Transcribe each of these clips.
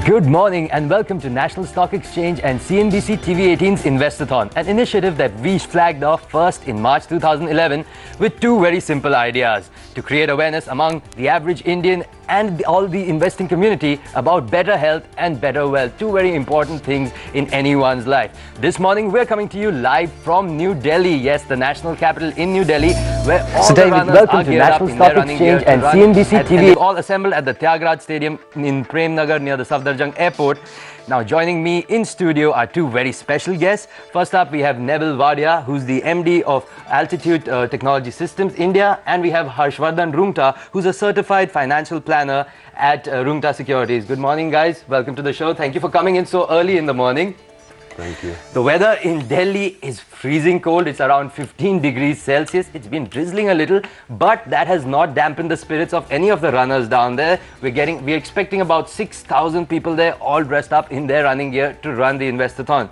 Good morning and welcome to National Stock Exchange and CNBC-TV18's Investothon, an initiative that we flagged off first in March 2011 with two very simple ideas: to create awareness among the average Indian and all the investing community about better health and better wealth, two very important things in anyone's life. This morning we're coming to you live from New Delhi, yes, the national capital in New Delhi, where all the runners are geared up in their running gear and CNBC-TV all assembled at the Tyagaraja Stadium in Premnagar near the Safdarjung Airport. Now joining me in studio are two very special guests. First up we have Neville Wadia, who's the MD of Altitude Technology Systems India, and we have Harshvardhan Roongta, who's a certified financial planner at Roongta Securities. Good morning guys, welcome to the show. Thank you for coming in so early in the morning. Thank you. The weather in Delhi is freezing cold. It's around 15 degrees Celsius. It's been drizzling a little, but that has not dampened the spirits of any of the runners down there. We're expecting about 6,000 people there, all dressed up in their running gear to run the Investothon.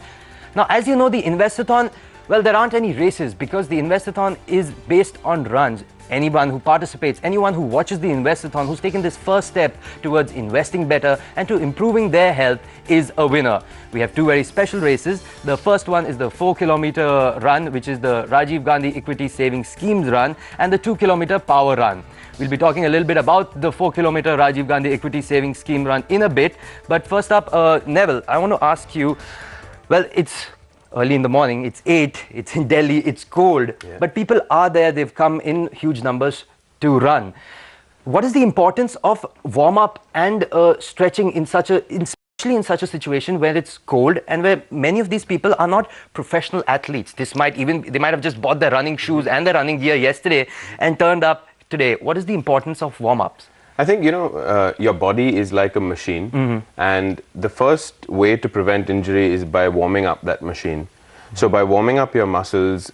Now, as you know, the Investothon, well, there aren't any races because the Investothon is based on runs. Anyone who participates, anyone who watches the Investothon, who's taken this first step towards investing better and to improving their health is a winner. We have two very special races. The first one is the 4-kilometer run, which is the Rajiv Gandhi Equity Savings Schemes run, and the 2-kilometer power run. We'll be talking a little bit about the 4-kilometer Rajiv Gandhi Equity Savings Scheme run in a bit. But first up, Neville, I want to ask you, well, it's early in the morning, it's 8, it's in Delhi, it's cold, but people are there, they've come in huge numbers to run. What is the importance of warm-up and stretching especially in such a situation where it's cold and where many of these people are not professional athletes? They might have just bought their running shoes and their running gear yesterday and turned up today. What is the importance of warm-ups? I think, your body is like a machine, and the first way to prevent injury is by warming up that machine. So by warming up your muscles,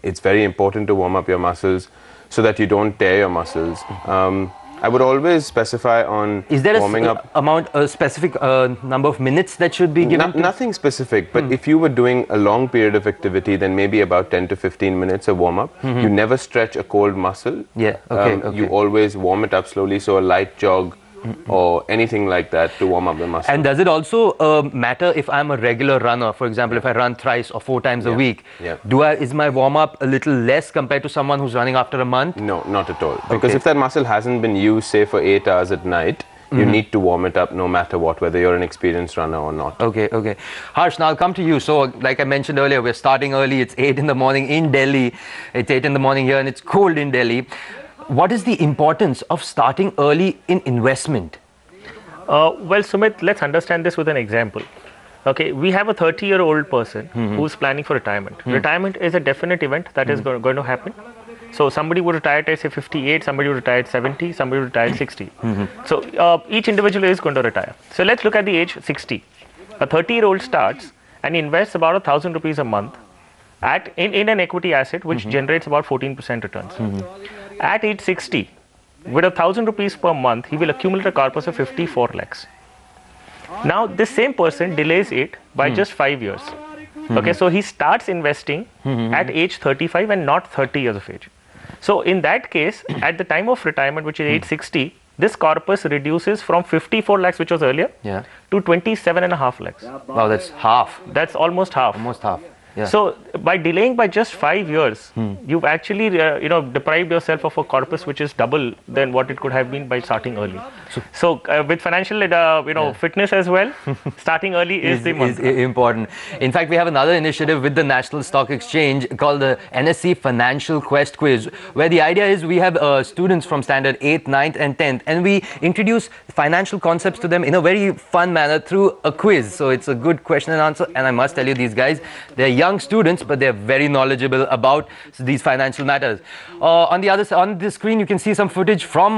it's very important to warm up your muscles so that you don't tear your muscles. I would always specify on warming up. A specific number of minutes that should be given? Nothing specific, but if you were doing a long period of activity, then maybe about 10 to 15 minutes of warm-up. You never stretch a cold muscle. Yeah, okay. You always warm it up slowly, so a light jog or anything like that to warm up the muscle. And does it also matter if I'm a regular runner? For example, if I run thrice or 4 times a week, is my warm-up a little less compared to someone who's running after a month? No, not at all. Because if that muscle hasn't been used, say, for 8 hours at night, you need to warm it up no matter what, whether you're an experienced runner or not. Okay. Harsh, now I'll come to you. So, like I mentioned earlier, we're starting early. It's 8 in the morning in Delhi. It's 8 in the morning here and it's cold in Delhi. What is the importance of starting early in investment? Well, Sumit, let's understand this with an example. Okay, we have a 30-year-old person who's planning for retirement. Retirement is a definite event that is going to happen. So somebody would retire at, say, 58, somebody would retire at 70, somebody would retire at 60. So each individual is going to retire. So let's look at the age 60. A 30-year-old starts and invests about 1,000 rupees a month in an equity asset which generates about 14% returns. At age 60, with 1,000 rupees per month, he will accumulate a corpus of 54 lakhs. Now, this same person delays it by just 5 years. Okay, so he starts investing at age 35 and not 30 years of age. So, in that case, at the time of retirement, which is age 60, this corpus reduces from 54 lakhs, which was earlier, to 27.5 lakhs. Wow, that's half. That's almost half. Almost half. Yeah. So by delaying by just 5 years, you've actually deprived yourself of a corpus which is double than what it could have been by starting early. So with financial fitness as well, starting early is important. In fact, we have another initiative with the National Stock Exchange called the NSE Financial Quest Quiz, where the idea is we have students from standard 8th, 9th and 10th, and we introduce financial concepts to them in a very fun manner through a quiz. So it's a good question and answer, and I must tell you, these guys, they're young students, but they're very knowledgeable about these financial matters. On the screen, you can see some footage from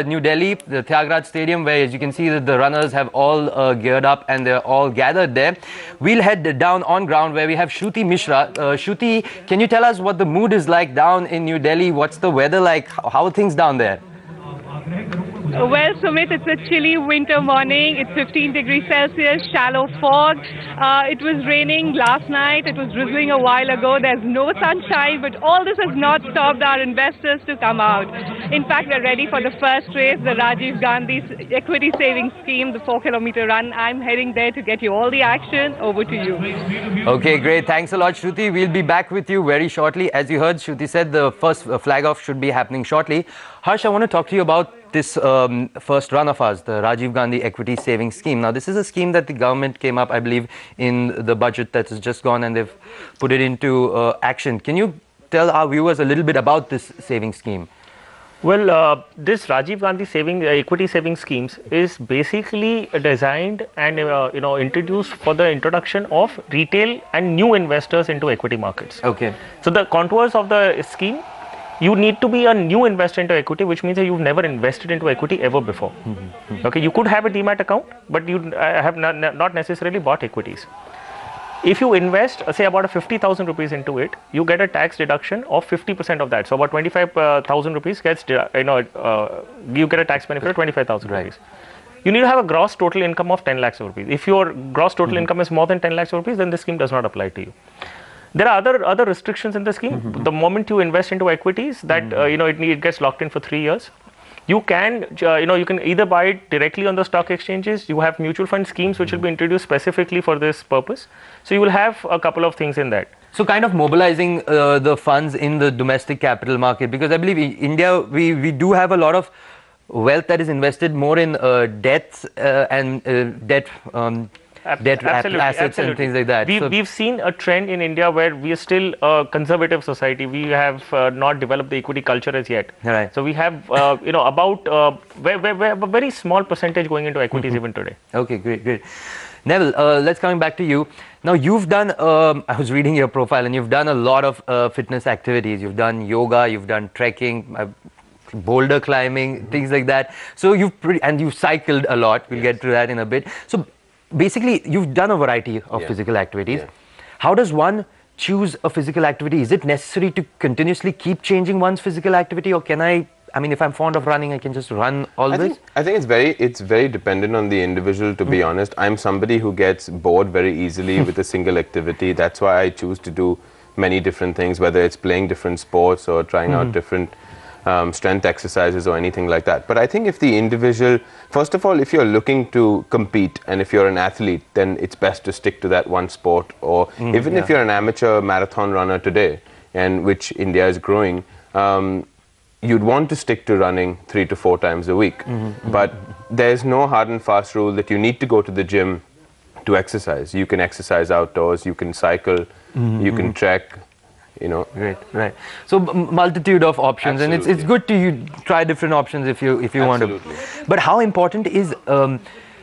New Delhi, the Tyagaraja Stadium, where, as you can see, that the runners have all geared up and they're all gathered there. We'll head down on ground where we have Shruti Mishra. Shruti, can you tell us what the mood is like down in New Delhi? What's the weather like? How are things down there? Well, Sumit, it's a chilly winter morning. It's 15 degrees Celsius, shallow fog. It was raining last night. It was drizzling a while ago. There's no sunshine, but all this has not stopped our investors to come out. In fact, we're ready for the first race, the Rajiv Gandhi Equity Savings Scheme, the 4-kilometer run. I'm heading there to get you all the action. Over to you. Okay, great. Thanks a lot, Shruti. We'll be back with you very shortly. As you heard, Shruti said the first flag off should be happening shortly. Harsh, I want to talk to you about this first run of ours, the Rajiv Gandhi Equity Savings Scheme. Now, this is a scheme that the government came up, I believe, in the budget that has just gone, and they've put it into action. Can you tell our viewers a little bit about this savings scheme? Well, this Rajiv Gandhi equity savings schemes is basically designed and introduced for the introduction of retail and new investors into equity markets. Okay. So the contours of the scheme, you need to be a new investor into equity, which means that you've never invested into equity ever before. Okay, you could have a demat account, but you have not necessarily bought equities. If you invest, say about 50,000 rupees into it, you get a tax deduction of 50% of that. So about 25,000 rupees gets, you get a tax benefit of 25,000 rupees. You need to have a gross total income of 10 lakhs rupees. If your gross total income is more than 10 lakhs rupees, then the scheme does not apply to you. There are other restrictions in the scheme. The moment you invest into equities, that it gets locked in for 3 years. You can you can either buy it directly on the stock exchanges. You have mutual fund schemes which will be introduced specifically for this purpose. So you will have a couple of things in that. So kind of mobilizing the funds in the domestic capital market, because I believe in India we do have a lot of wealth that is invested more in debts and debt assets and things like that. We've seen a trend in India where we are still a conservative society. We have not developed the equity culture as yet. Right. So we have about a very small percentage going into equities even today. Okay, great. Neville, let's coming back to you. Now you've done, I was reading your profile, and you've done a lot of fitness activities. You've done yoga, you've done trekking, boulder climbing, things like that. So you've cycled a lot. We'll get to that in a bit. So basically, you've done a variety of physical activities. How does one choose a physical activity? Is it necessary to continuously keep changing one's physical activity, or can I mean, if I'm fond of running, I can just run always? I think it's very dependent on the individual, to be honest. I'm somebody who gets bored very easily with a single activity. That's why I choose to do many different things, whether it's playing different sports or trying out different strength exercises or anything like that. But I think if the individual, first of all, if you're looking to compete and if you're an athlete, then it's best to stick to that one sport. Or even if you're an amateur marathon runner today, and which India is growing, you'd want to stick to running 3 to 4 times a week. But there's no hard and fast rule that you need to go to the gym to exercise. You can exercise outdoors, you can cycle, you can trek. Right. So multitude of options. Absolutely. And it's good to try different options if you want to. But how important is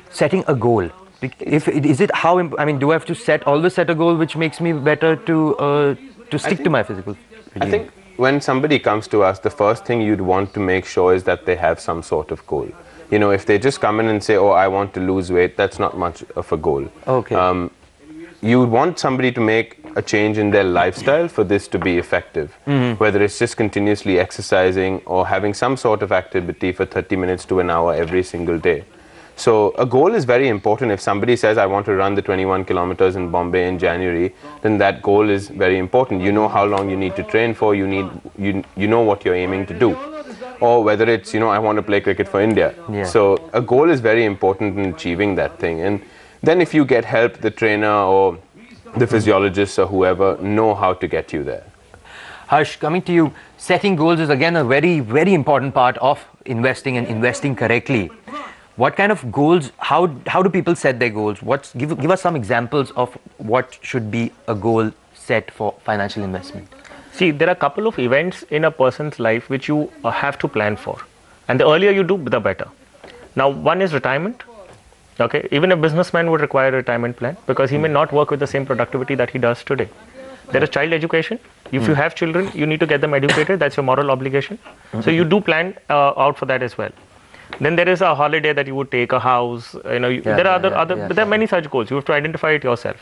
setting a goal? Do I have to always set a goal which makes me better to stick to my physical regime? I think when somebody comes to us, the first thing you'd want to make sure is that they have some sort of goal. If they just come in and say, oh, I want to lose weight, that's not much of a goal. Okay. You would want somebody to make a change in their lifestyle for this to be effective, whether it's just continuously exercising or having some sort of activity for 30 minutes to an hour every single day. So a goal is very important. If somebody says, I want to run the 21 kilometers in Bombay in January, then that goal is very important. You know how long you need to train for, you know what you're aiming to do. Or whether it's, I want to play cricket for India. So a goal is very important in achieving that thing. And then if you get help, the trainer or the physiologists or whoever know how to get you there. Harsh, coming to you, setting goals is again a very, very important part of investing and investing correctly. What kind of goals, how do people set their goals? Give us some examples of what should be a goal set for financial investment. See, there are a couple of events in a person's life which you have to plan for. And the earlier you do, the better. Now, one is retirement. Okay, even a businessman would require a retirement plan because he may not work with the same productivity that he does today. There is child education. If you have children, you need to get them educated. That's your moral obligation. So you do plan out for that as well. Then there is a holiday that you would take, a house. There are many such goals. You have to identify it yourself.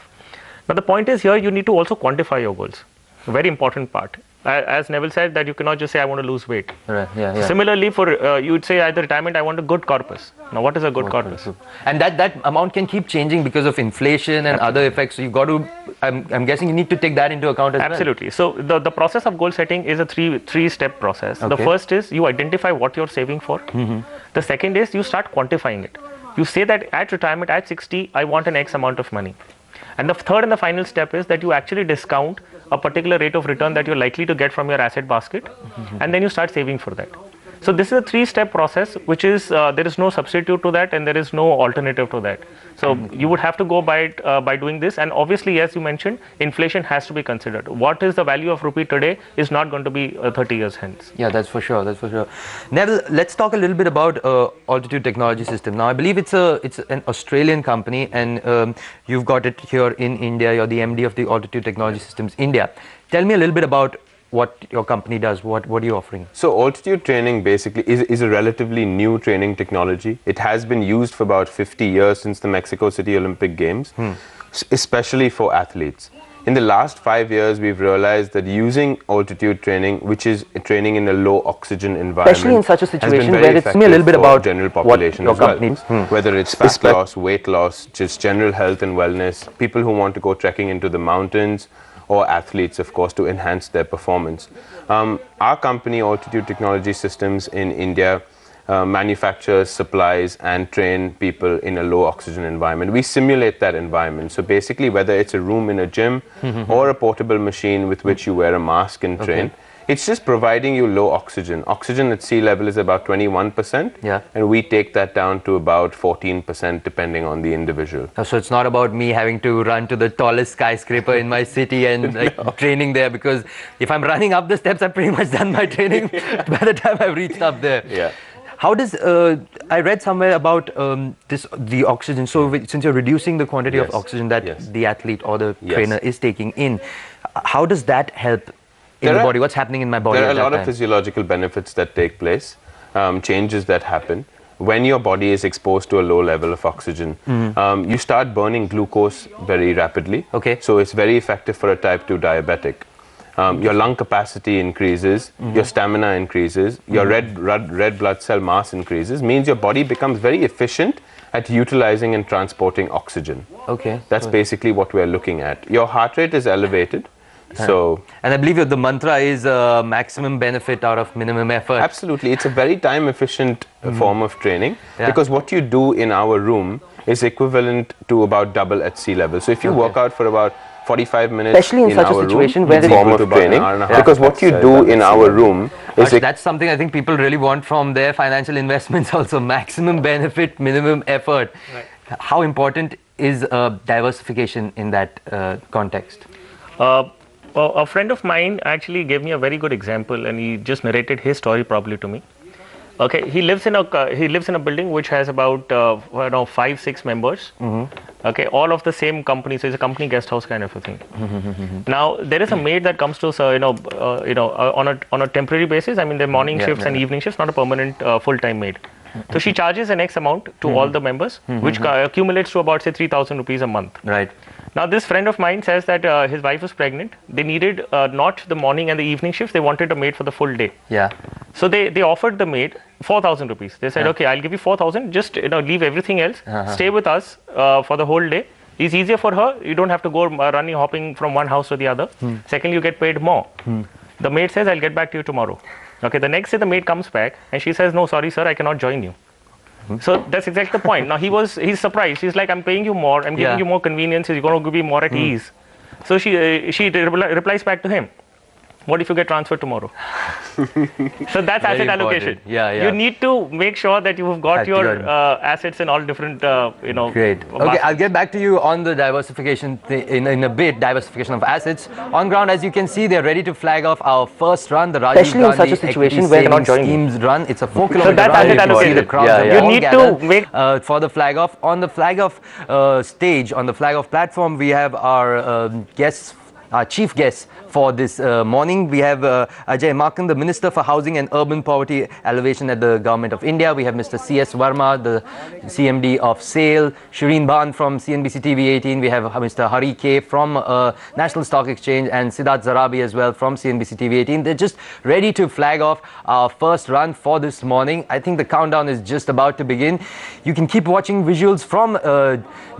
But the point is here, you need to also quantify your goals. A very important part. as Neville said, that you cannot just say I want to lose weight. Right. Yeah. Similarly, for you would say either retirement, I want a good corpus. Now, what is a good corpus? And that amount can keep changing because of inflation and other effects. So you've got to. I'm guessing you need to take that into account as Absolutely. So the process of goal setting is a three-step process. Okay. The first is you identify what you're saving for. The second is you start quantifying it. You say that at retirement, at 60, I want an X amount of money. And the third and the final step is that you actually discount a particular rate of return that you're likely to get from your asset basket, and then you start saving for that. So this is a three-step process, which is there is no substitute to that, and there is no alternative to that. So you would have to go by it by doing this, and obviously, as you mentioned, inflation has to be considered. What is the value of rupee today is not going to be 30 years hence. Yeah, that's for sure. That's for sure. Neville, let's talk a little bit about Altitude Technology System. Now, I believe it's an Australian company, and you've got it here in India. You're the MD of the Altitude Technology Systems India. Tell me a little bit about what your company does. What are you offering? So altitude training basically is a relatively new training technology. It has been used for about 50 years since the Mexico City Olympic Games, especially for athletes. In the last 5 years, we've realized that using altitude training, which is training in a low oxygen environment, especially in such a situation where it's me a little bit about general population what your as well. company Whether it's fat loss, weight loss, just general health and wellness, people who want to go trekking into the mountains, or athletes, of course, to enhance their performance. Our company, Altitude Technology Systems in India, manufactures, supplies, and train people in a low oxygen environment. We simulate that environment. So basically, whether it's a room in a gym or a portable machine with which you wear a mask and train, it's just providing you low oxygen. Oxygen at sea level is about 21%, and we take that down to about 14% depending on the individual. So it's not about me having to run to the tallest skyscraper in my city and training there, because if I'm running up the steps, I've pretty much done my training by the time I've reached up there. Yeah. How does, I read somewhere about the oxygen, so since you're reducing the quantity of oxygen that the athlete or the trainer is taking in, how does that help in the body? What's happening in my body? There are a lot of physiological benefits that take place, changes that happen. When your body is exposed to a low level of oxygen, you start burning glucose very rapidly. Okay. So it's very effective for a type 2 diabetic. Your lung capacity increases, your stamina increases, your red blood cell mass increases, means your body becomes very efficient at utilizing and transporting oxygen. Okay. That's basically what we're looking at. Your heart rate is elevated. So, and I believe the mantra is maximum benefit out of minimum effort. Absolutely. It's a very time efficient form of training, because what you do in our room is equivalent to about double at sea level. So if you work out for about 45 minutes, especially in such a situation where form of training, because what you do in our room is that's something I think people really want from their financial investments also. Maximum benefit, minimum effort. Right. How important is diversification in that context? A friend of mine actually gave me a very good example, and he just narrated his story probably to me. Okay, he lives in a building which has about 5-6 members. Okay, all of the same company, so it's a company guest house kind of a thing. Now there is a maid that comes to on a temporary basis. I mean, the morning shifts and evening shifts, not a permanent full-time maid. So she charges an X amount to all the members, which accumulates to about say 3,000 rupees a month. Right. Now this friend of mine says that his wife was pregnant. They needed not the morning and the evening shifts. They wanted a maid for the full day. Yeah. So they offered the maid 4,000 rupees. They said, okay, I'll give you 4,000. Just leave everything else. Stay with us for the whole day. It's easier for her. You don't have to go running, hopping from one house to the other. Secondly, you get paid more. The maid says, I'll get back to you tomorrow. Okay. The next day the maid comes back and she says, no, sorry, sir, I cannot join you. So that's exactly the point. Now he's surprised. He's like, I'm paying you more. I'm giving you more conveniences. You're going to be more at ease. So she replies back to him, what if you get transferred tomorrow? So that's asset allocation. Yeah. You need to make sure that you've got your assets in all different, Great. Okay, I'll get back to you on the diversification in a bit, diversification of assets. On ground, as you can see, they're ready to flag off our first run, the Rajiv Especially in such a situation where they're not joining schemes run. It's a 4-kilometer so that's run. asset allocation. The crowds You need to make for the flag off. On the flag off stage, on the flag off platform, we have our guests, our chief guests for this morning. We have Ajay Markan, the Minister for Housing and Urban Poverty Alleviation at the Government of India. We have Mr. C.S. Verma, the CMD of SAIL, Shireen Bhan from CNBC-TV18. We have Mr. Hari K from National Stock Exchange, and Siddharth Zarabi as well from CNBC-TV18. They're just ready to flag off our first run for this morning. I think the countdown is just about to begin. You can keep watching visuals from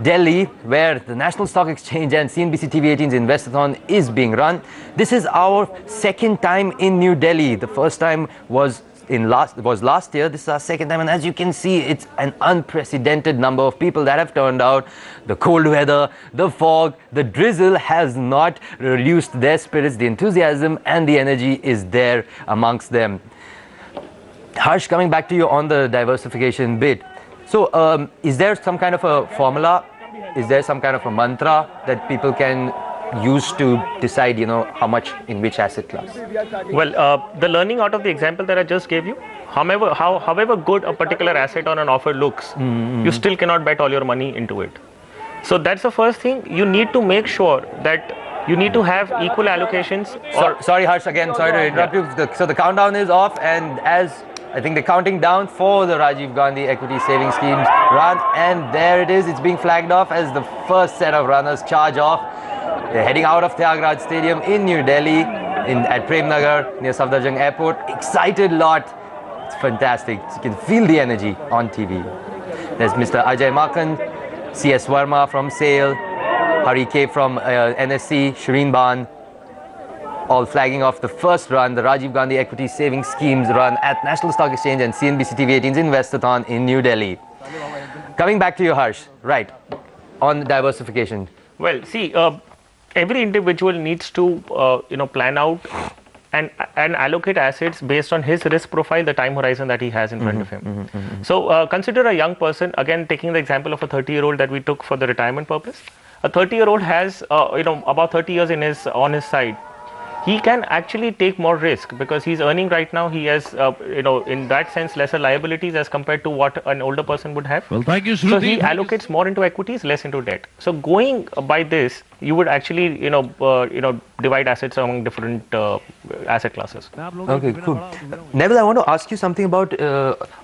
Delhi, where the National Stock Exchange and CNBC-TV18's Investothon is being run. This is our second time in New Delhi. The first time was last year. This is our second time, and as you can see, it's an unprecedented number of people that have turned out. The cold weather, the fog, the drizzle has not reduced their spirits. The enthusiasm and the energy is there amongst them. Harsh, coming back to you on the diversification bit. So, is there some kind of a formula? Is there some kind of a mantra that people can use to decide, how much in which asset class? Well, the learning out of the example that I just gave you, however good a particular asset on an offer looks, you still cannot bet all your money into it. So that's the first thing. You need to make sure that you need to have equal allocations. Sorry, Harsh, again, sorry to interrupt you. So the countdown is off, and as I think they're counting down for the Rajiv Gandhi Equity Saving Schemes run, and there it is. It's being flagged off as the first set of runners charge off. They're heading out of Tyagaraja Stadium in New Delhi, at Prem Nagar near Safdarjung Airport. Excited lot. It's fantastic. You can feel the energy on TV. There's Mr. Ajay Markan, C.S. Verma from SAIL, Hari K from NSE, Shireen Bhan, all flagging off the first run, the Rajiv Gandhi Equity Savings Schemes run at National Stock Exchange and CNBC-TV18's Investothon in New Delhi. Coming back to you, Harsh, right, on diversification. Well, see, every individual needs to, plan out and allocate assets based on his risk profile, the time horizon that he has in front of him. So, consider a young person, again, taking the example of a 30-year-old that we took for the retirement purpose. A 30-year-old has, about 30 years on his side. He can actually take more risk because he's earning right now. He has, in that sense, lesser liabilities as compared to what an older person would have. Well, thank you, Shruti. So he allocates more into equities, less into debt. So going by this, you would actually, divide assets among different asset classes. Okay, cool. Neville, I want to ask you something about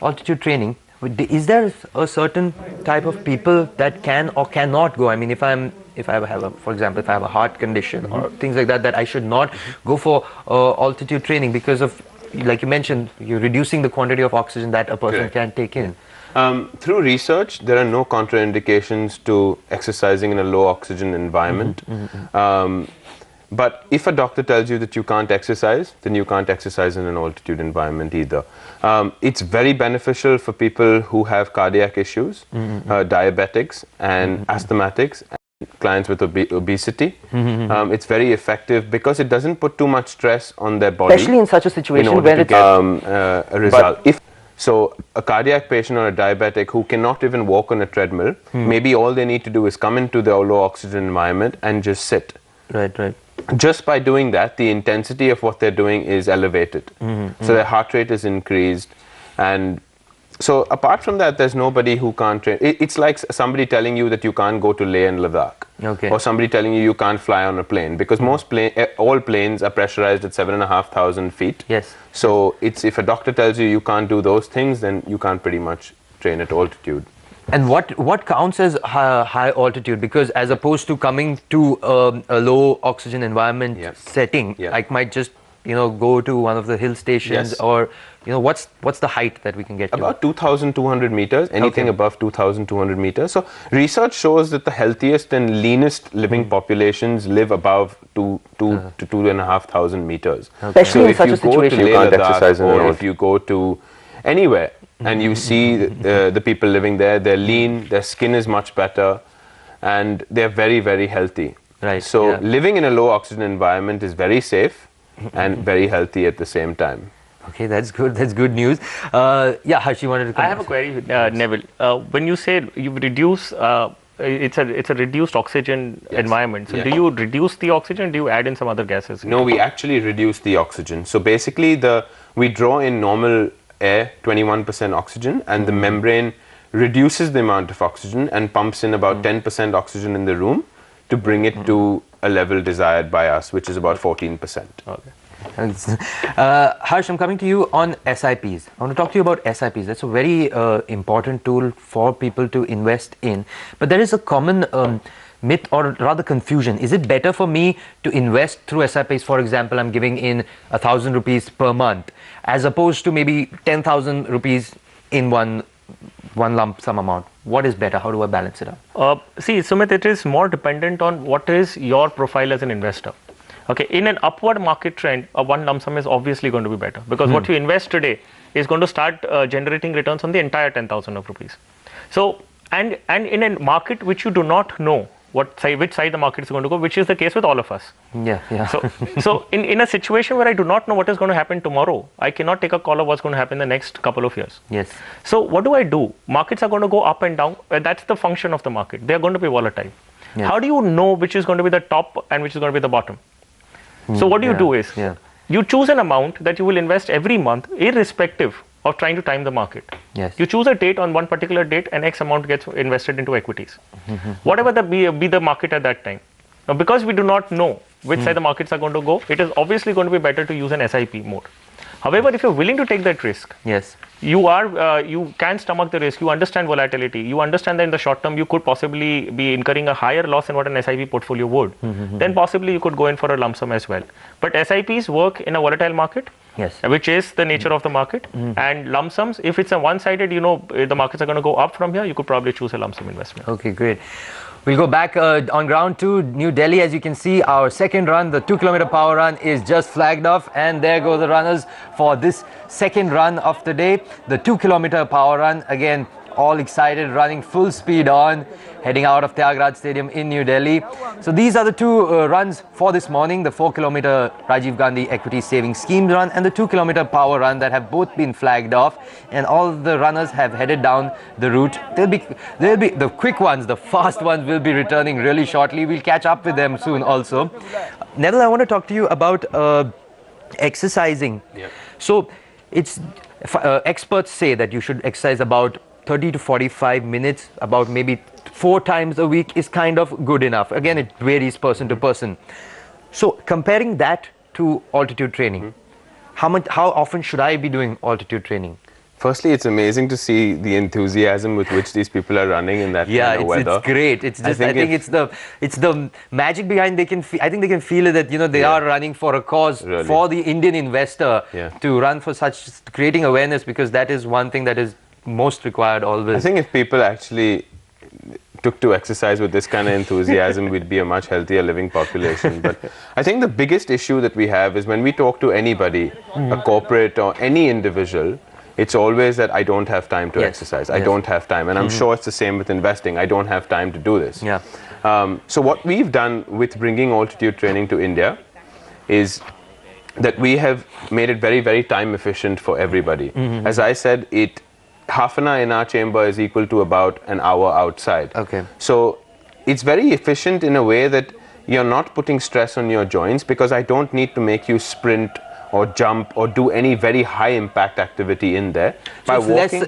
altitude training. Is there a certain type of people that can or cannot go? I mean, if I have for example, if I have a heart condition or things like that, that I should not go for altitude training because of, like you mentioned, you're reducing the quantity of oxygen that a person can take in. Through research, there are no contraindications to exercising in a low oxygen environment. But if a doctor tells you that you can't exercise, then you can't exercise in an altitude environment either. It's very beneficial for people who have cardiac issues, diabetics and asthmatics, and clients with obesity. It's very effective because it doesn't put too much stress on their body. Especially in such a situation where it's a result. So a cardiac patient or a diabetic who cannot even walk on a treadmill, maybe all they need to do is come into the low oxygen environment and just sit. Right. Just by doing that, the intensity of what they're doing is elevated. So their heart rate is increased. And so apart from that, there's nobody who can't train. It's like somebody telling you that you can't go to Leh and Ladakh. Or somebody telling you can't fly on a plane. Because all planes are pressurized at 7,500 feet. Yes. So if a doctor tells you you can't do those things, then you can't pretty much train at altitude. And what counts as high altitude? Because as opposed to coming to a low oxygen environment setting, I might just go to one of the hill stations, or what's the height that we can get to? About 2,200 meters. Anything above 2,200 meters. So research shows that the healthiest and leanest living populations live above 2,000 to 2,500 meters. Especially in such a situation, you can't exercise, or if you go to anywhere. And you see the people living there, they're lean, their skin is much better, and they're very, very healthy. Right. So living in a low oxygen environment is very safe and very healthy at the same time. Okay, that's good. That's good news. Harsh, you wanted to come. I have a query, Neville. When you say you reduce, it's a reduced oxygen environment. So do you reduce the oxygen? Or do you add in some other gases? No, we actually reduce the oxygen. So basically, we draw in normal air, 21% oxygen, and the membrane reduces the amount of oxygen and pumps in about 10% oxygen in the room to bring it to a level desired by us, which is about 14%. Okay. Harsh, I'm coming to you on SIPs. I want to talk to you about SIPs. That's a very important tool for people to invest in. But there is a common myth, or rather confusion. Is it better for me to invest through SIPs? For example, I'm giving in 1,000 rupees per month, as opposed to maybe 10,000 rupees in one lump sum amount. What is better? How do I balance it out? See, Sumit, it is more dependent on what is your profile as an investor. Okay, in an upward market trend, a one lump sum is obviously going to be better, because what you invest today is going to start generating returns on the entire 10,000 of rupees. So, and in a market which you do not know which side the market is going to go, which is the case with all of us. Yeah. So in a situation where I do not know what is going to happen tomorrow, I cannot take a call of what's going to happen in the next couple of years. Yes. So what do? Markets are going to go up and down. That's the function of the market. They are going to be volatile. Yes. How do you know which is going to be the top and which is going to be the bottom? So what you do is, you choose an amount that you will invest every month, irrespective of trying to time the market. Yes. You choose a date, on one particular date, and X amount gets invested into equities. Whatever be the market at that time. Now, because we do not know which side the markets are going to go, it is obviously going to be better to use an SIP more. However, if you're willing to take that risk, yes, you can stomach the risk. You understand volatility. You understand that in the short term you could possibly be incurring a higher loss than what an SIP portfolio would. Then possibly you could go in for a lump sum as well. But SIPs work in a volatile market, yes, which is the nature of the market. And lump sums, if it's a one-sided, the markets are going to go up from here, you could probably choose a lump sum investment. Okay, great. We'll go back on ground to New Delhi. As you can see, our second run, the 2-kilometer power run, is just flagged off. And there go the runners for this second run of the day. The 2-kilometer power run, again, all excited, running full speed on, heading out of Tyagaraja Stadium in New Delhi. So these are the two runs for this morning, the 4-kilometer Rajiv Gandhi Equity Savings Scheme run and the 2-kilometer power run, that have both been flagged off, and all the runners have headed down the route. They'll be the quick ones, the fast ones will be returning really shortly. We'll catch up with them soon also. Neville, I want to talk to you about exercising. So experts say that you should exercise about 30 to 45 minutes, about maybe 4 times a week is kind of good enough. Again, it varies person to person. So comparing that to altitude training, how often should I be doing altitude training? Firstly, it's amazing to see the enthusiasm with which these people are running in that kind of weather. It's great. It's just, I think it's the magic behind. I think they can feel it, that they are running for a cause, for the Indian investor to run for such, creating awareness, because that is one thing that is most required always. I think if people actually took to exercise with this kind of enthusiasm, we'd be a much healthier living population. But I think the biggest issue that we have is when we talk to anybody, a corporate or any individual, it's always that I don't have time to exercise. I don't have time. And I'm sure it's the same with investing. I don't have time to do this. So what we've done with bringing altitude training to India is that we have made it very, very time efficient for everybody. As I said, half an hour in our chamber is equal to about an hour outside. Okay. So it's very efficient in a way that you're not putting stress on your joints, because I don't need to make you sprint or jump or do any very high impact activity in there. So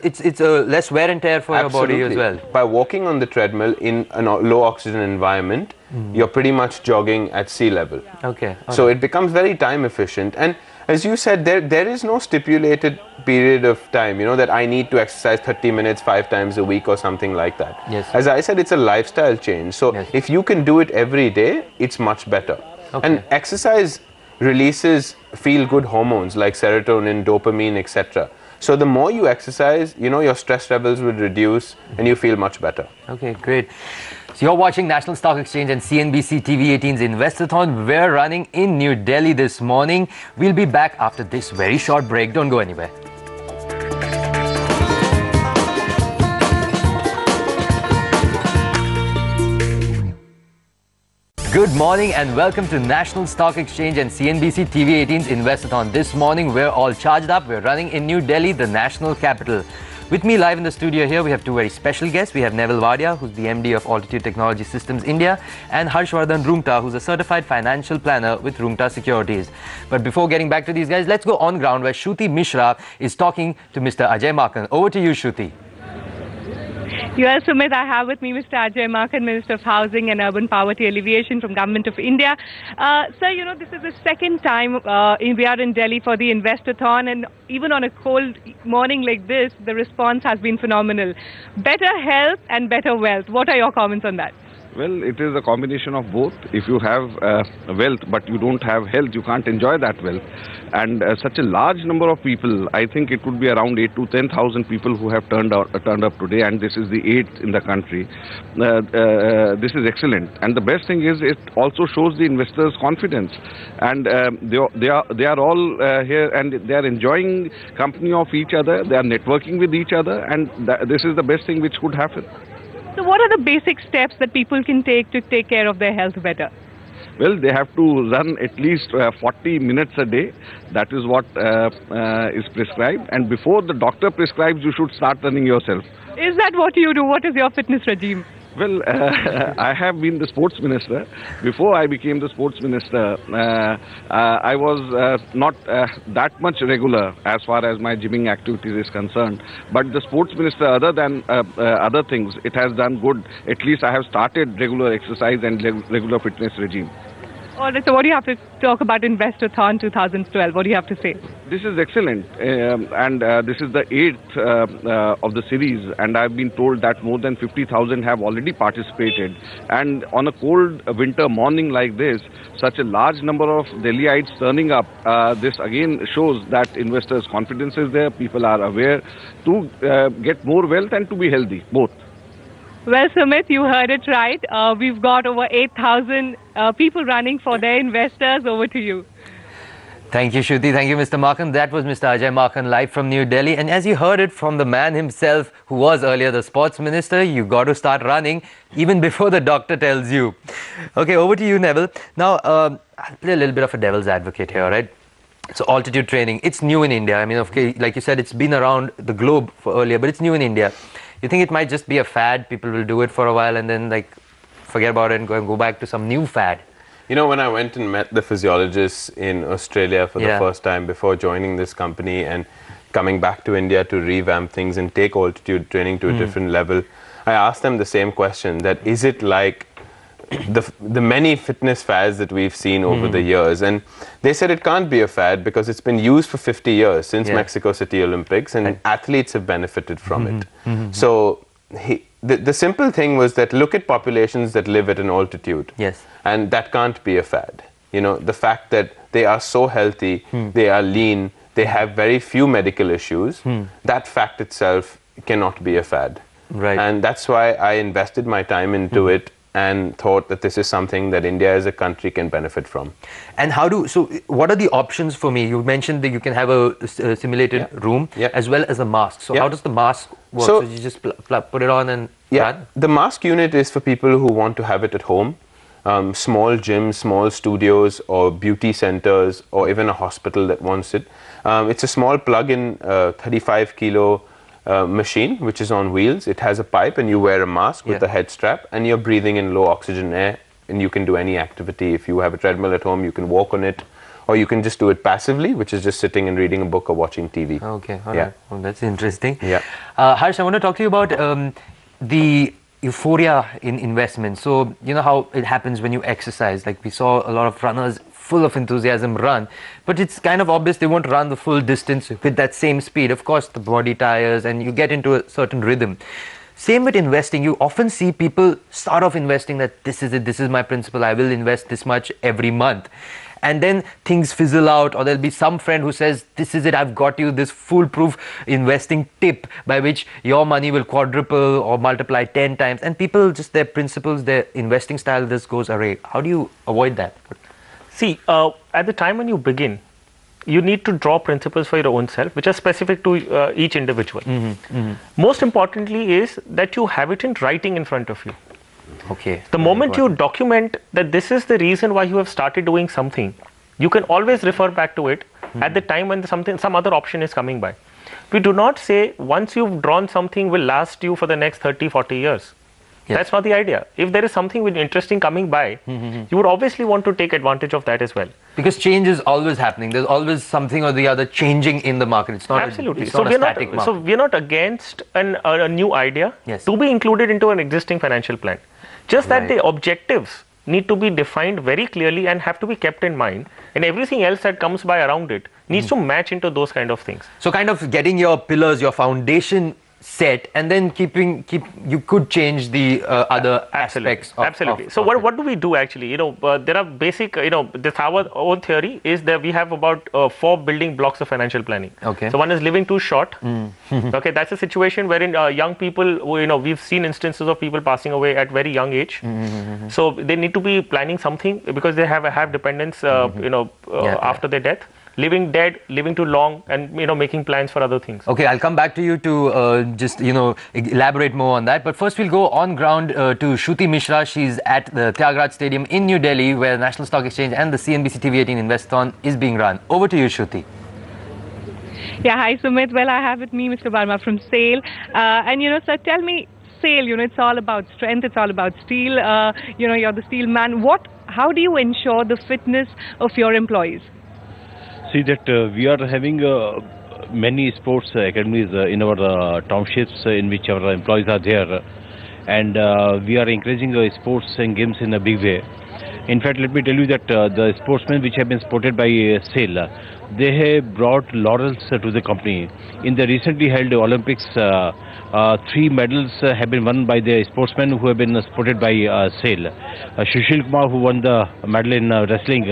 it's less wear and tear for your body as well. By walking on the treadmill in a low oxygen environment, you're pretty much jogging at sea level. Okay. So it becomes very time efficient. And as you said, there is no stipulated period of time, that I need to exercise 30 minutes 5 times a week or something like that. Yes. As I said, it's a lifestyle change. So if you can do it every day, it's much better. Okay. And exercise releases feel-good hormones like serotonin, dopamine, etc. So the more you exercise, your stress levels will reduce and you feel much better. Okay, great. So you're watching National Stock Exchange and CNBC-TV18's Investothon. We're running in New Delhi this morning. We'll be back after this very short break. Don't go anywhere. Good morning and welcome to National Stock Exchange and CNBC-TV18's Investothon. This morning we're all charged up. We're running in New Delhi, the national capital. With me live in the studio here, we have 2 very special guests. We have Neville Wadia, who's the MD of Altitude Technology Systems India, and Harshvardhan Roongta, who's a certified financial planner with Roongta Securities. But before getting back to these guys, let's go on ground where Shruti Mishra is talking to Mr. Ajay Makan. Over to you, Shruti. Well, Sumit, I have with me Mr. Ajay Makhan, Minister of Housing and Urban Poverty Alleviation from Government of India. Sir, you know, this is the second time we are in Delhi for the Investothon, and even on a cold morning like this, the response has been phenomenal. Better health and better wealth. What are your comments on that? Well, it is a combination of both. If you have wealth but you don't have health, you can't enjoy that wealth. And such a large number of people, I think it would be around 8 to 10,000 people who have turned up today, and this is the 8th in the country. This is excellent. And the best thing is it also shows the investors' confidence. And they are all here, and they are enjoying company of each other. They are networking with each other, and this is the best thing which could happen. So what are the basic steps that people can take to take care of their health better? Well, they have to run at least 40 minutes a day. That is what is prescribed. And before the doctor prescribes, you should start running yourself. Is that what you do? What is your fitness regime? Well, I have been the sports minister. Before I became the sports minister, I was not that much regular as far as my gymming activities is concerned. But the sports minister, other than other things, it has done good. At least I have started regular exercise and regular fitness regime. All right, so what do you have to talk about Investothon 2012? What do you have to say? This is excellent, and this is the 8th of the series, and I've been told that more than 50,000 have already participated. And on a cold winter morning like this, such a large number of Delhiites turning up, this again shows that investors' confidence is there, people are aware to get more wealth and to be healthy, both. Well, Sumit, you heard it right. We've got over 8,000 people running for their investors. Over to you. Thank you, Shruti. Thank you, Mr. Makhan. That was Mr. Ajay Makhan live from New Delhi. And as you heard it from the man himself, who was earlier the sports minister, you got to start running even before the doctor tells you. Okay, over to you, Neville. Now, I'll play a little bit of a devil's advocate here, right? So altitude training, it's new in India. I mean, okay, like you said, it's been around the globe for earlier, but it's new in India. You think it might just be a fad? People will do it for a while and then like forget about it and go back to some new fad. You know, when I went and met the physiologists in Australia for the first time before joining this company and coming back to India to revamp things and take altitude training to a different level, I asked them the same question, that is it like the many fitness fads that we've seen over the years? And they said it can't be a fad because it's been used for 50 years since Mexico City Olympics, and athletes have benefited from it. So the simple thing was that look at populations that live at an altitude, and that can't be a fad. You know, the fact that they are so healthy, they are lean, they have very few medical issues, that fact itself cannot be a fad. Right. And that's why I invested my time into it and thought that this is something that India as a country can benefit from. And so what are the options for me? You mentioned that you can have a simulated room as well as a mask. So how does the mask work? So you just put it on and run? The mask unit is for people who want to have it at home. Small gyms, small studios, or beauty centers, or even a hospital that wants it. It's a small plug-in 35 kilo machine which is on wheels. It has a pipe and you wear a mask with a head strap and you're breathing in low oxygen air, and you can do any activity. If you have a treadmill at home, you can walk on it, or you can just do it passively, which is just sitting and reading a book or watching TV. Okay, all right. Well, that's interesting. Harsh, I want to talk to you about the euphoria in investments. So you know how it happens when you exercise. Like we saw a lot of runners full of enthusiasm run, but it's kind of obvious they won't run the full distance with that same speed. Of course, the body tires and you get into a certain rhythm. Same with investing. You often see people start off investing that this is it, this is my principle, I will invest this much every month. And then things fizzle out, or there'll be some friend who says, this is it, I've got you this foolproof investing tip by which your money will quadruple or multiply 10 times. And people, just their principles, their investing style, this goes array. How do you avoid that? See, at the time when you begin, you need to draw principles for your own self, which are specific to each individual. Most importantly is that you have it in writing in front of you. Okay. The moment you document that this is the reason why you have started doing something, you can always refer back to it at the time when some other option is coming by. We do not say once you've drawn something will last you for the next 30, 40 years. Yes. That's not the idea. If there is something interesting coming by, you would obviously want to take advantage of that as well. Because change is always happening. There's always something or the other changing in the market. It's not Absolutely. It's not a static market. So we're not against a new idea Yes. to be included into an existing financial plan. Just that the objectives need to be defined very clearly and have to be kept in mind, and everything else that comes by around it needs to match into those kind of things. So kind of getting your pillars, your foundation set, and then you could change the other aspects of, absolutely. So what do we do actually? There are basic, this our own theory is that we have about 4 building blocks of financial planning. Okay. So one is living too short. Okay, that's a situation wherein young people, we've seen instances of people passing away at very young age. So they need to be planning something because they have dependents, after their death. Living dead, living too long, and making plans for other things. Okay, I'll come back to you to just elaborate more on that. But first, we'll go on ground to Shruti Mishra. She's at the Tyagraj Stadium in New Delhi, where National Stock Exchange and the CNBC-TV18 Investothon is being run. Over to you, Shruti. Yeah, hi Sumit. Well, I have with me Mr. Verma from SAIL. And sir, tell me, SAIL, it's all about strength, it's all about steel. You're the steel man. How do you ensure the fitness of your employees? See that we are having many sports academies in our townships in which our employees are there, and we are encouraging sports and games in a big way. In fact, let me tell you that the sportsmen which have been supported by SAIL, they have brought laurels to the company. In the recently held Olympics, 3 medals have been won by the sportsmen who have been supported by SAIL. Sushil Kumar, who won the medal in wrestling,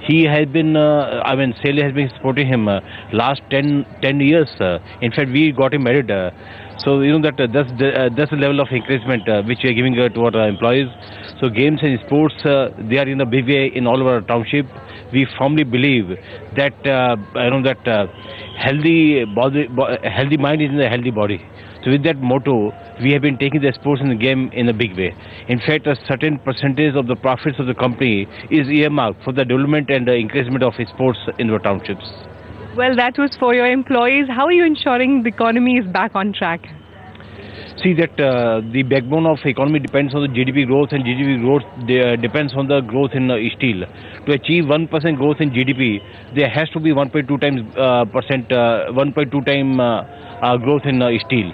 he has been, SAIL has been supporting him last 10 years. In fact, we got him married. So that's the level of encouragement which we are giving to our employees. So games and sports, they are in a big way in all of our township. We firmly believe that healthy mind is in a healthy body. So with that motto, we have been taking the sports in the game in a big way. In fact, a certain percentage of the profits of the company is earmarked for the development and the encouragement of sports in our townships. Well, that was for your employees. How are you ensuring the economy is back on track? See that the backbone of economy depends on the GDP growth, and GDP growth depends on the growth in steel. To achieve 1% growth in GDP, there has to be 1.2 times growth in steel.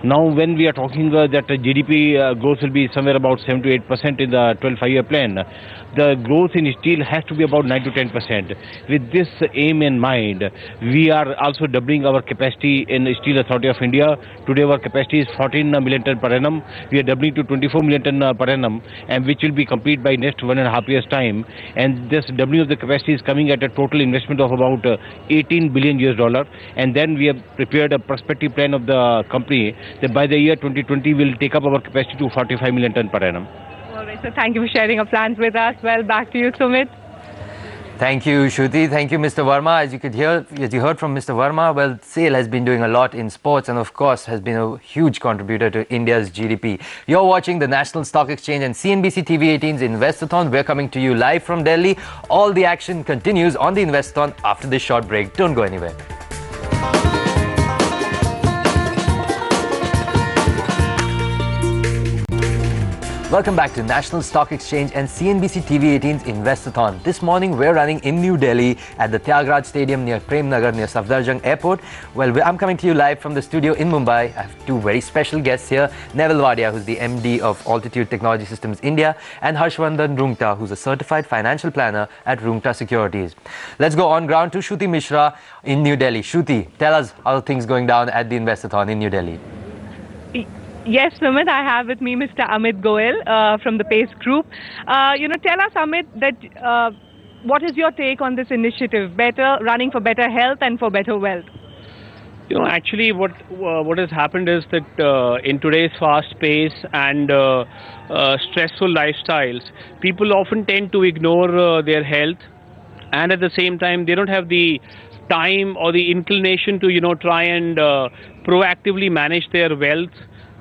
Now, when we are talking that GDP growth will be somewhere about 7 to 8% in the 12 5-year plan, the growth in steel has to be about 9 to 10%. With this aim in mind, we are also doubling our capacity in Steel Authority of India. Today, our capacity is 14 million ton per annum. We are doubling to 24 million ton per annum, and which will be complete by next 1.5 years' time. And this doubling of the capacity is coming at a total investment of about $18 billion. And then we have prepared a prospective plan of the company that by the year 2020 will take up our capacity to 45 million ton per annum. All right, so thank you for sharing your plans with us. Well, back to you, Sumit. Thank you, Shruti. Thank you, Mr. Verma. As you heard from Mr. Verma, well, SAIL has been doing a lot in sports and, of course, has been a huge contributor to India's GDP. You're watching the National Stock Exchange and CNBC-TV18's Investothon. We're coming to you live from Delhi. All the action continues on the Investothon after this short break. Don't go anywhere. Welcome back to National Stock Exchange and CNBC-TV18's Investothon. This morning we're running in New Delhi at the Tyagraj Stadium near Prem Nagar near Safdarjung Airport. Well, I'm coming to you live from the studio in Mumbai. I have 2 very special guests here. Neville Wadia, who's the MD of Altitude Technology Systems India, and Harshvardhan Roongta, who's a certified financial planner at Roongta Securities. Let's go on ground to Shruti Mishra in New Delhi. Shruti, tell us how things going down at the Investothon in New Delhi. Yes, Sumit, I have with me Mr. Amit Goel from the PACE Group. Tell us, Amit, that what is your take on this initiative, running for better health and for better wealth? Actually, what has happened is that in today's fast pace and stressful lifestyles, people often tend to ignore their health, and at the same time, they don't have the time or the inclination to try and proactively manage their wealth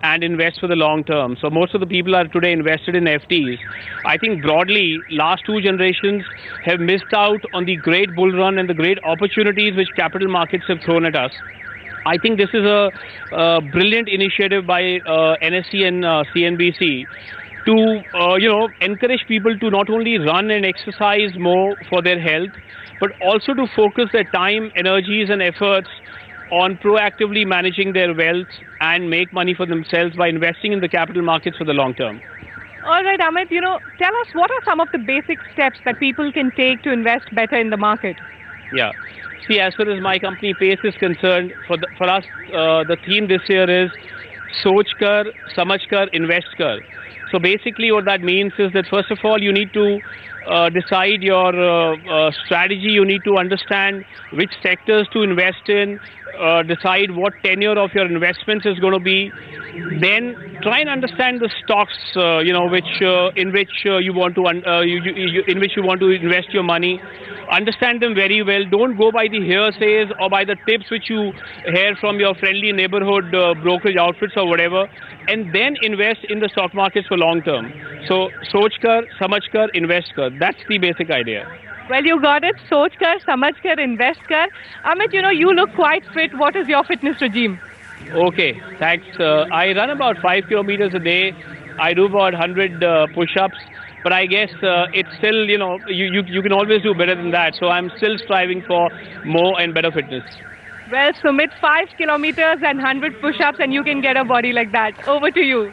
and invest for the long term. So most of the people are today invested in FTs. I think broadly, last 2 generations have missed out on the great bull run and the great opportunities which capital markets have thrown at us. I think this is a brilliant initiative by NSE and CNBC to encourage people to not only run and exercise more for their health, but also to focus their time, energies and efforts on proactively managing their wealth and make money for themselves by investing in the capital markets for the long term. All right, Amit, tell us what are some of the basic steps that people can take to invest better in the market? Yeah. See, as far as my company PACE is concerned, for us, the theme this year is Soch Kar, Samajh Kar, Invest Kar. So basically what that means is that first of all, you need to decide your strategy. You need to understand which sectors to invest in, decide what tenure of your investments is going to be. Then try and understand the stocks, in which you want to invest your money. Understand them very well. Don't go by the hearsays or by the tips which you hear from your friendly neighborhood brokerage outfits or whatever, and then invest in the stock markets for long term. So, Soch Kar, Samajh Kar, Invest Kar. That's the basic idea. Well, you got it. Soch Kar, Samajh Kar, Invest Kar. Amit, you look quite fit. What is your fitness regime? Okay, thanks. I run about 5 kilometers a day. I do about 100 push-ups. But I guess it's still, you can always do better than that. So I'm still striving for more and better fitness. Well, Sumit, 5 kilometers and 100 push-ups and you can get a body like that. Over to you.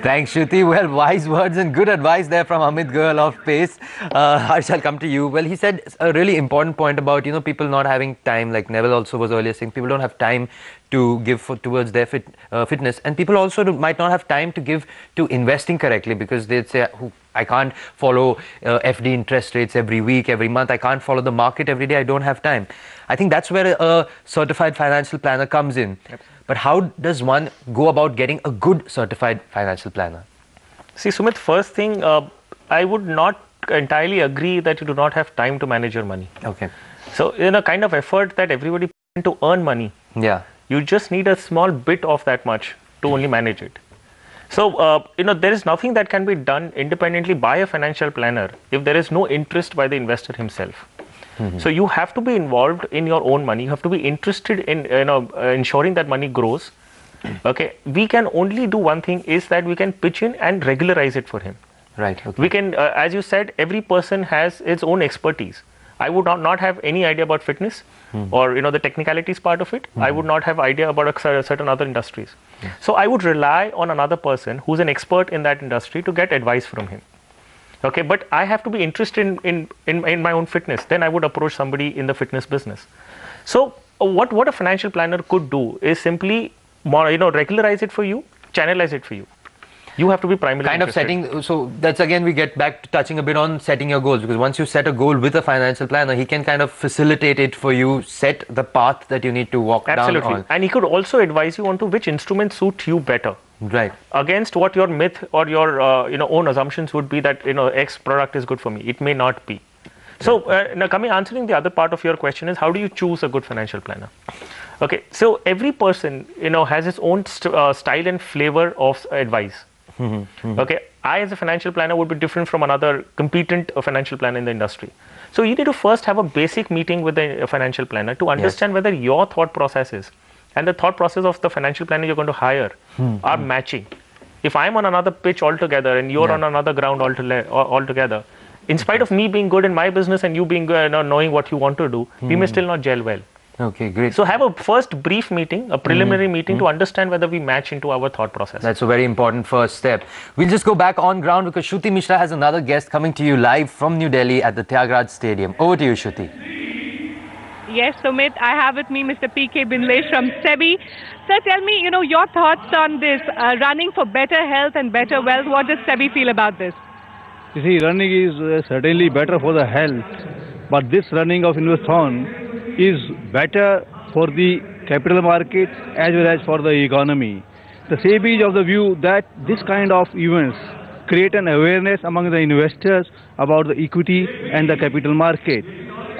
Thanks, Shruti. Well, wise words and good advice there from Amit Goyal of PACE. Harsh, I'll come to you. Well, he said a really important point about, people not having time, like Neville also was earlier saying, people don't have time to give towards their fitness. And people also might not have time to give to investing correctly because they'd say, I can't follow FD interest rates every week, every month. I can't follow the market every day. I don't have time. I think that's where a certified financial planner comes in. Yep. But how does one go about getting a good certified financial planner? See, Sumit, first thing, I would not entirely agree that you do not have time to manage your money. Okay. So, in a kind of effort that everybody puts in to earn money, yeah, you just need a small bit of that much to only manage it. So, there is nothing that can be done independently by a financial planner if there is no interest by the investor himself. Mm-hmm. So you have to be involved in your own money. You have to be interested in ensuring that money grows. Okay, we can only do one thing, is that we can pitch in and regularize it for him. Right. Okay. We can, as you said, every person has its own expertise. I would not have any idea about fitness or the technicalities part of it. I would not have idea about certain other industries. So I would rely on another person who's an expert in that industry to get advice from him. Okay, but I have to be interested in my own fitness. Then I would approach somebody in the fitness business. So what a financial planner could do is simply regularize it for you, channelize it for you. You have to be primarily kind of setting. So that's again we get back to touching a bit on setting your goals, because once you set a goal with a financial planner, he can kind of facilitate it for you, set the path that you need to walk down on. And he could also advise you on to which instruments suit you better. Right. Against what your myth or your own assumptions would be that X product is good for me. It may not be. So now answering the other part of your question is, how do you choose a good financial planner? Okay, so every person has his own style and flavor of advice. Okay, I as a financial planner would be different from another competent financial planner in the industry. So you need to first have a basic meeting with a financial planner to understand whether your thought processes and the thought process of the financial planner you're going to hire are matching. If I'm on another pitch altogether and you're on another ground altogether, in spite of me being good in my business and you being knowing what you want to do, we may still not gel well. Okay, great. So have a first brief meeting, a preliminary meeting to understand whether we match into our thought process. That's a very important first step. We'll just go back on ground because Shruti Mishra has another guest coming to you live from New Delhi at the Tyagaraja Stadium. Over to you, Shruti. Yes, Sumit, I have with me Mr. P.K. Bindlesh from SEBI. Sir, tell me, your thoughts on this, running for better health and better wealth. What does SEBI feel about this? You see, running is certainly better for the health, but this running of Investothon is better for the capital markets as well as for the economy. The SEBI is of the view that this kind of events create an awareness among the investors about the equity and the capital market.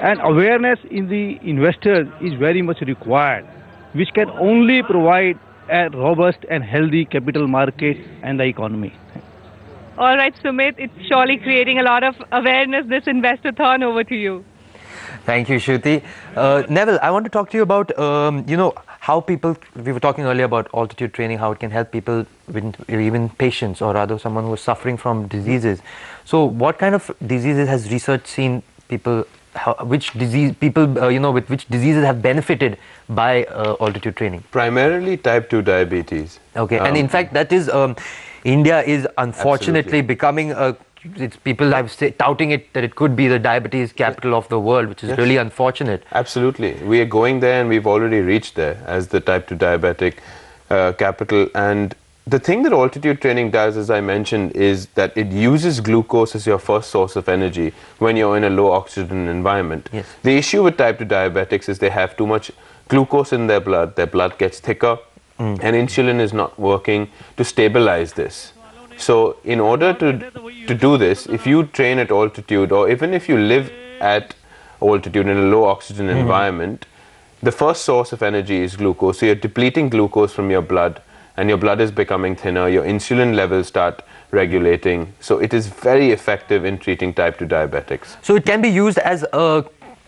And awareness in the investors is very much required, which can only provide a robust and healthy capital market and the economy. All right, Sumit, it's surely creating a lot of awareness, this Investothon. Over to you. Thank you, Shruti. Neville, I want to talk to you about, how people, we were talking earlier about altitude training, how it can help people, even patients or rather someone who is suffering from diseases. So what kind of diseases has research seen people, which disease people, with which diseases have benefited by altitude training? Primarily type 2 diabetes. Okay, and in fact that is, India is unfortunately Absolutely. becoming people have touting it that it could be the diabetes capital of the world, which is really unfortunate. Absolutely. We are going there, and we've already reached there as the type 2 diabetic capital. And the thing that altitude training does, as I mentioned, is that it uses glucose as your first source of energy when you're in a low oxygen environment. Yes. The issue with type 2 diabetics is they have too much glucose in their blood gets thicker, and insulin is not working to stabilize this. So in order to do this, if you train at altitude, or even if you live at altitude in a low oxygen environment, the first source of energy is glucose. So you're depleting glucose from your blood, and your blood is becoming thinner, your insulin levels start regulating. So it is very effective in treating type 2 diabetics. So it can be used as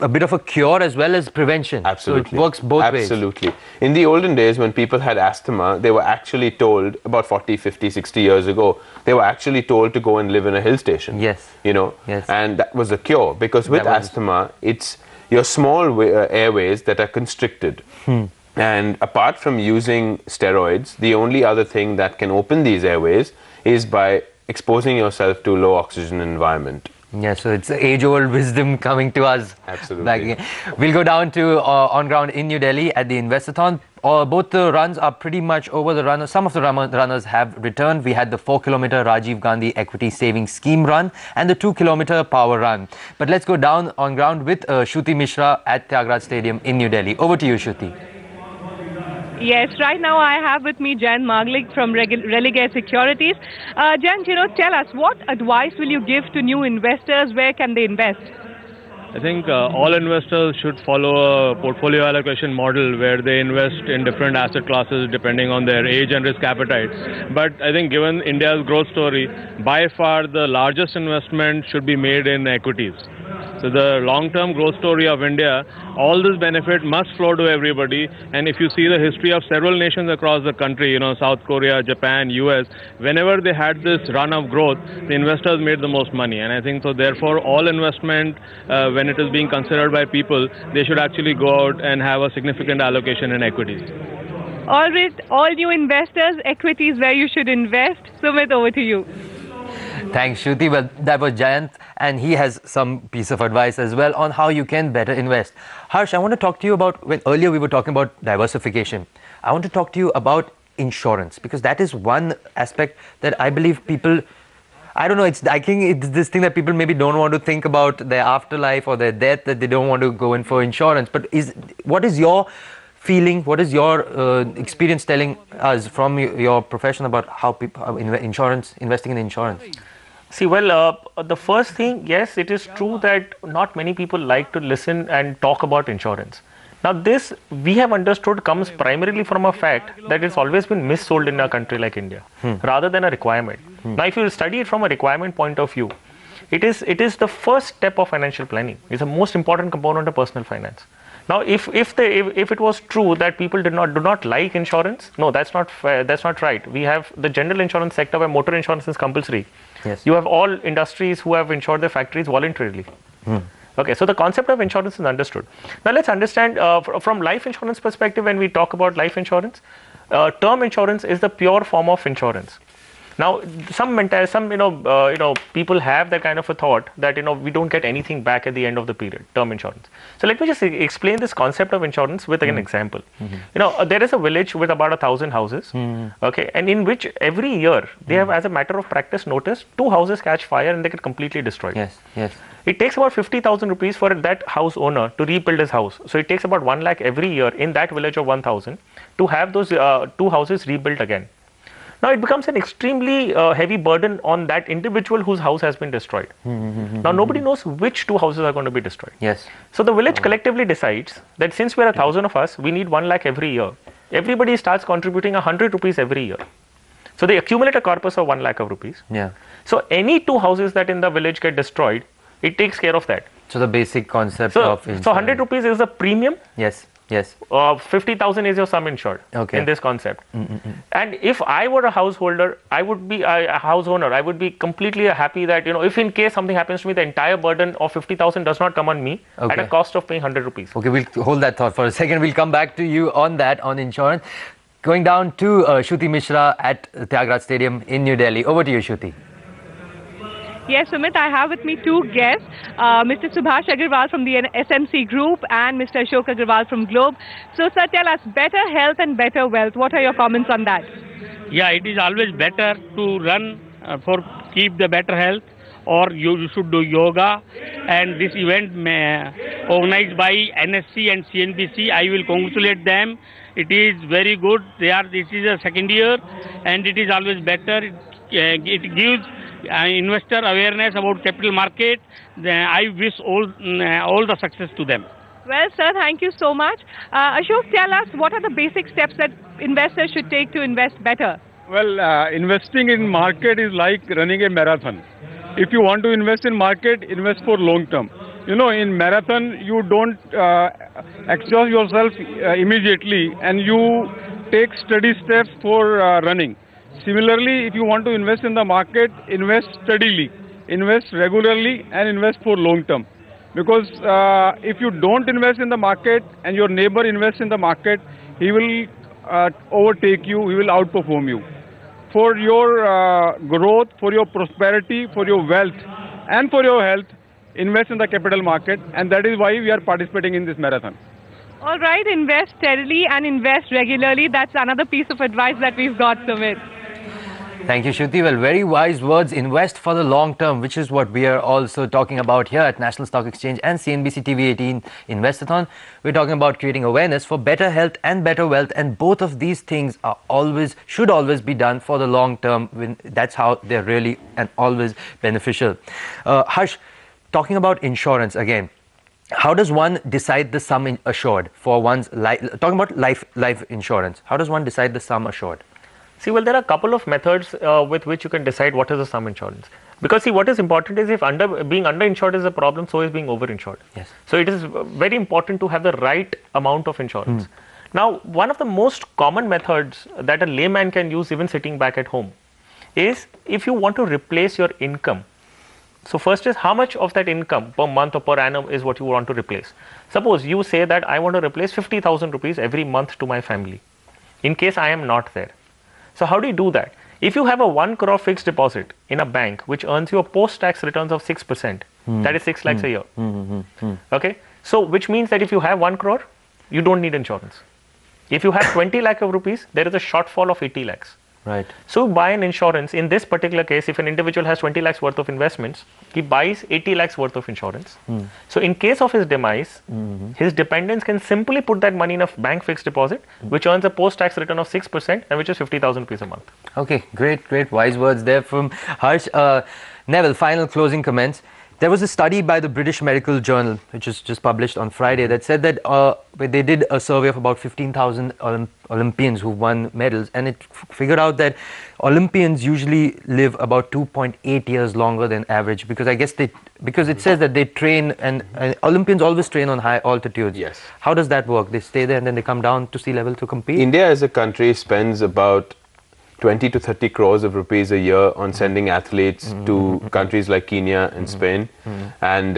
a bit of a cure as well as prevention. Absolutely. So it works both ways. Absolutely. In the olden days, when people had asthma, they were actually told, about 40, 50, 60 years ago, they were actually told to go and live in a hill station. Yes. Yes. And that was a cure, because with asthma, it's your small airways that are constricted. And apart from using steroids, the only other thing that can open these airways is by exposing yourself to low oxygen environment. Yeah, so it's age-old wisdom coming to us. Absolutely. Back again. We'll go down to on ground in New Delhi at the Investothon. Both the runs are pretty much over. The runners, some of the runners have returned. We had the 4-kilometer Rajiv Gandhi Equity Savings Scheme run and the 2-kilometer power run. But let's go down on ground with Shruti Mishra at Tyagaraja Stadium in New Delhi. Over to you, Shruti. Yes, right now I have with me Jan Maglik from Religare Securities. Jan, tell us, what advice will you give to new investors? Where can they invest? I think all investors should follow a portfolio allocation model where they invest in different asset classes depending on their age and risk appetite. But I think given India's growth story, by far the largest investment should be made in equities. So the long-term growth story of India, all this benefit must flow to everybody. And if you see the history of several nations across the country, South Korea, Japan, US, whenever they had this run of growth, the investors made the most money. And I think so therefore all investment, when it is being considered by people, they should actually go out and have a significant allocation in equities. All right, all new investors, equities where you should invest. Sumit, over to you. Thanks, Shruti. Well, that was Jayant, and he has some piece of advice as well on how you can better invest. Harsh, I want to talk to you about, when earlier we were talking about diversification. I want to talk to you about insurance, because that is one aspect that I believe people, I don't know, I think it's this thing that people maybe don't want to think about their afterlife or their death, that they don't want to go in for insurance. But what is your feeling, what is your experience telling us from your profession about how people investing in insurance? See, well, the first thing, yes, it is true that not many people like to listen and talk about insurance. Now, this we have understood comes primarily from a fact that it's always been missold in a country like India, rather than a requirement. Now, if you study it from a requirement point of view, it is the first step of financial planning. It's the most important component of personal finance. Now, if it was true that people do not like insurance, no, that's not fair, that's not right. We have the general insurance sector where motor insurance is compulsory. Yes. You have all industries who have insured their factories voluntarily. Okay, so the concept of insurance is understood. Now let's understand from life insurance perspective. When we talk about life insurance, term insurance is the pure form of insurance. Now, some people have that kind of a thought that we don't get anything back at the end of the period, term insurance. So let me just explain this concept of insurance with an example. There is a village with about 1,000 houses, okay, and in which every year they have, as a matter of practice, noticed 2 houses catch fire and they get completely destroyed. Yes, yes. It takes about 50,000 rupees for that house owner to rebuild his house. So it takes about 1 lakh every year in that village of 1,000 to have those 2 houses rebuilt again. Now it becomes an extremely heavy burden on that individual whose house has been destroyed. Now nobody knows which 2 houses are going to be destroyed. Yes. So the village collectively decides that since we are 1,000 of us, we need 1 lakh every year. Everybody starts contributing 100 rupees every year. So they accumulate a corpus of 1 lakh of rupees. Yeah. So any 2 houses that in the village get destroyed, it takes care of that. So the basic concept of insurance. So 100 rupees is the premium. Yes. Yes. 50,000 is your sum insured in this concept. And if I were a householder, I would be a house owner. I would be completely happy that, you know, if in case something happens to me, the entire burden of 50,000 does not come on me at a cost of paying 100 rupees. Okay, we'll hold that thought for a second. We'll come back to you on that, on insurance. Going down to Shruti Mishra at Tyagaraja Stadium in New Delhi. Over to you, Shruti. Yes, Sumit, I have with me two guests, Mr. Subhash Agarwal from the SMC Group and Mr. Ashok Agarwal from Globe. So, sir, tell us, better health and better wealth. What are your comments on that? Yeah, it is always better to run for keep the better health, or you should do yoga. And this event organized by NSE and CNBC, I will congratulate them. It is very good. This is a second year, and it is always better. It gives investor awareness about capital market. I wish all the success to them. Well, sir, thank you so much. Ashok, tell us, what are the basic steps that investors should take to invest better? Well, investing in market is like running a marathon. If you want to invest in market, invest for long term. You know, in marathon, you don't exhaust yourself immediately, and you take steady steps for running. Similarly, if you want to invest in the market, invest steadily, invest regularly, and invest for long term. Because if you don't invest in the market and your neighbor invests in the market, he will overtake you, he will outperform you. For your growth, for your prosperity, for your wealth, and for your health, invest in the capital market, and that is why we are participating in this marathon. All right, invest steadily and invest regularly. That's another piece of advice that we've got, Sumit. Thank you, Shruti. Well, very wise words. Invest for the long term, which is what we are also talking about here at National Stock Exchange and CNBC-TV18 Investothon. We're talking about creating awareness for better health and better wealth, and both of these things are should always be done for the long term. That's how they're really and always beneficial. Harsh, talking about insurance again. How does one decide the sum assured for one's life? Talking about life insurance. How does one decide the sum assured? See, well, there are a couple of methods with which you can decide what is the sum insurance. Because see, what is important is if being underinsured is a problem, so is being overinsured. Yes. So it is very important to have the right amount of insurance. Now, one of the most common methods that a layman can use even sitting back at home is if you want to replace your income. So first is how much of that income per month or per annum is what you want to replace. Suppose you say that I want to replace 50,000 rupees every month to my family in case I am not there. So how do you do that? If you have a 1 crore fixed deposit in a bank which earns you a post-tax returns of 6%, that is 6 lakhs a year. Okay, so which means that if you have 1 crore, you don't need insurance. If you have 20 lakh of rupees, there is a shortfall of 80 lakhs. Right. So buy an insurance. In this particular case, if an individual has 20 lakhs worth of investments, he buys 80 lakhs worth of insurance. So in case of his demise, his dependents can simply put that money in a bank fixed deposit, which earns a post-tax return of 6% and which is 50,000 rupees a month. Okay, great wise words there from Harsh. Neville, final closing comments. There was a study by the British Medical Journal, which was just published on Friday, that said that they did a survey of about 15,000 Olympians who won medals, and it figured out that Olympians usually live about 2.8 years longer than average, because I guess because it says that they train, and Olympians always train on high altitudes. Yes. How does that work? They stay there and then they come down to sea level to compete? India as a country spends about 20 to 30 crores of rupees a year on sending athletes to countries like Kenya and Spain and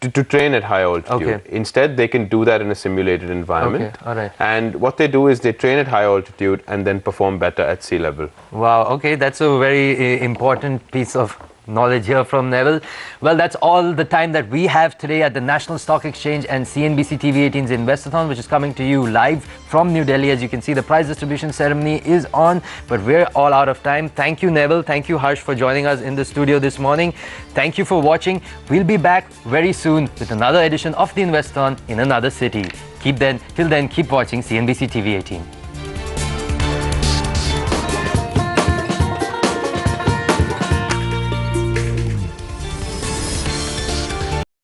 to train at high altitude. Okay. Instead, they can do that in a simulated environment. Okay, all right. And what they do is they train at high altitude and then perform better at sea level. Wow, okay, that's a very important piece of knowledge here from Neville. Well, that's all the time that we have today at the National Stock Exchange and CNBC-TV18's Investothon, which is coming to you live from New Delhi. As you can see, the prize distribution ceremony is on, but we're all out of time. Thank you, Neville. Thank you, Harsh, for joining us in the studio this morning. Thank you for watching. We'll be back very soon with another edition of the Investothon in another city. Till then, keep watching CNBC-TV18.